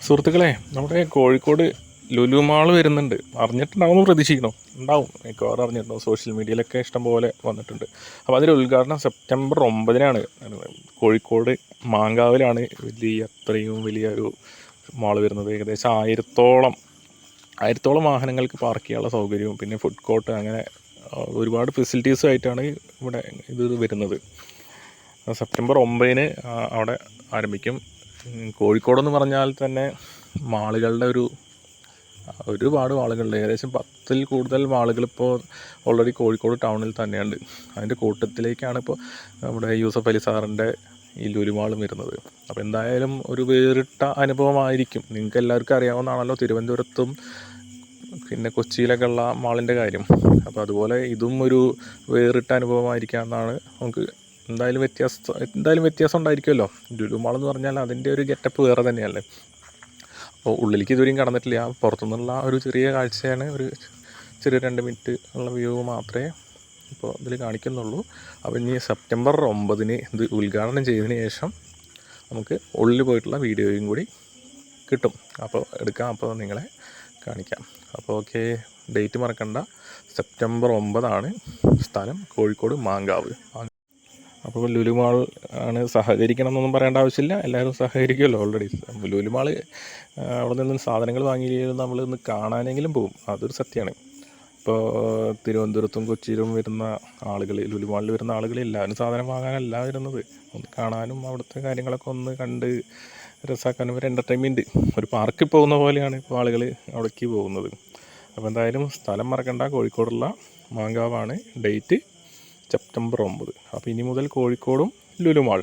സുഹൃത്തുക്കളെ, നമ്മുടെ കോഴിക്കോട് ലുലു മാൾ വരുന്നുണ്ട്. അറിഞ്ഞിട്ടുണ്ടാവുമെന്ന് പ്രതീക്ഷിക്കണം. ഉണ്ടാവും, മിക്കവാറും അറിഞ്ഞിട്ടുണ്ടാവും. സോഷ്യൽ മീഡിയയിലൊക്കെ ഇഷ്ടംപോലെ വന്നിട്ടുണ്ട്. അപ്പോൾ അതിൻ്റെ ഉദ്ഘാടനം സെപ്റ്റംബർ 9-നാണ്. കോഴിക്കോട് മാങ്കാവിലാണ് അത്രയും വലിയ ഒരു മാൾ വരുന്നത്. ഏകദേശം ആയിരത്തോളം വാഹനങ്ങൾക്ക് പാർക്ക് ചെയ്യാനുള്ള സൗകര്യവും പിന്നെ ഫുഡ് കോർട്ട്, അങ്ങനെ ഒരുപാട് ഫെസിലിറ്റീസും ആയിട്ടാണ് ഇവിടെ ഇത് വരുന്നത്. സെപ്റ്റംബർ 9-ന് അവിടെ ആരംഭിക്കും. കോഴിക്കോടെന്ന് പറഞ്ഞാൽ തന്നെ മാളുകളുടെ ഒരുപാട് മാളുകളുണ്ട്. ഏകദേശം 10-ൽ കൂടുതൽ മാളുകളിപ്പോൾ ഓൾറെഡി കോഴിക്കോട് ടൗണിൽ തന്നെയുണ്ട്. അതിൻ്റെ കൂട്ടത്തിലേക്കാണ് ഇപ്പോൾ നമ്മുടെ യൂസഫ് അലി സാറിൻ്റെ ഈ ലുലു മാളും വരുന്നത്. അപ്പോൾ എന്തായാലും ഒരു വേറിട്ട അനുഭവമായിരിക്കും. നിങ്ങൾക്ക് എല്ലാവർക്കും അറിയാവുന്നതാണല്ലോ തിരുവനന്തപുരത്തും പിന്നെ കൊച്ചിയിലൊക്കെ ഉള്ള മാളിൻ്റെ കാര്യം. അപ്പോൾ അതുപോലെ ഇതും ഒരു വേറിട്ട അനുഭവമായിരിക്കാമെന്നാണ് നമുക്ക് എന്തായാലും വ്യത്യാസം ഉണ്ടായിരിക്കുമല്ലോ. ലുലു മാളെന്ന് പറഞ്ഞാൽ അതിൻ്റെ ഒരു ഗെറ്റപ്പ് വേറെ തന്നെയല്ലേ. അപ്പോൾ ഉള്ളിലേക്ക് ഇതുവരെയും കടന്നിട്ടില്ല. പുറത്തുനിന്നുള്ള ഒരു ചെറിയ കാഴ്ചയാണ്, ഒരു ചെറിയ 2 മിനിറ്റ് ഉള്ള വ്യൂ മാത്രമേ ഇപ്പോൾ ഇതിൽ കാണിക്കുന്നുള്ളൂ. അപ്പോൾ ഇനി സെപ്റ്റംബർ 9-ന് ഇത് ഉദ്ഘാടനം ചെയ്തതിന് ശേഷം നമുക്ക് ഉള്ളിൽ പോയിട്ടുള്ള വീഡിയോയും കൂടി കിട്ടും. അപ്പോൾ എടുക്കാം, അപ്പോൾ നിങ്ങളെ കാണിക്കാം. അപ്പോൾ ഓക്കെ, ഡേറ്റ് മറക്കണ്ട. സെപ്റ്റംബർ 9 സ്ഥലം കോഴിക്കോട് മാങ്കാവ്. അപ്പോൾ ലുലു മാൾ ആണ്. സഹകരിക്കണം എന്നൊന്നും പറയേണ്ട ആവശ്യമില്ല, എല്ലാവരും സഹകരിക്കുമല്ലോ ഓൾറെഡി. ലുലു മാൾ അവിടെ നിന്ന് സാധനങ്ങൾ വാങ്ങിയില്ലെങ്കിൽ നമ്മളൊന്ന് കാണാനെങ്കിലും പോകും, അതൊരു സത്യമാണ്. ഇപ്പോൾ തിരുവനന്തപുരത്തും കൊച്ചിയിലും വരുന്ന ആളുകൾ, ലുലു മാളിൽ വരുന്ന ആളുകൾ എല്ലാവരും സാധനം വാങ്ങാനല്ല വരുന്നത്, ഒന്ന് കാണാനും അവിടുത്തെ കാര്യങ്ങളൊക്കെ ഒന്ന് കണ്ട് രസമാക്കാനും ഒരു എൻ്റർടൈൻമെൻറ്റ്, ഒരു പാർക്കിൽ പോകുന്ന പോലെയാണ് ഇപ്പോൾ ആളുകൾ അവിടേക്ക് പോകുന്നത്. അപ്പോൾ എന്തായാലും സ്ഥലം മറക്കണ്ട, കോഴിക്കോടുള്ള മാങ്കാവാണ്. Date September 9. അപ്പോൾ ഇനി മുതൽ കോഴിക്കോടും ലുലു മാൾ.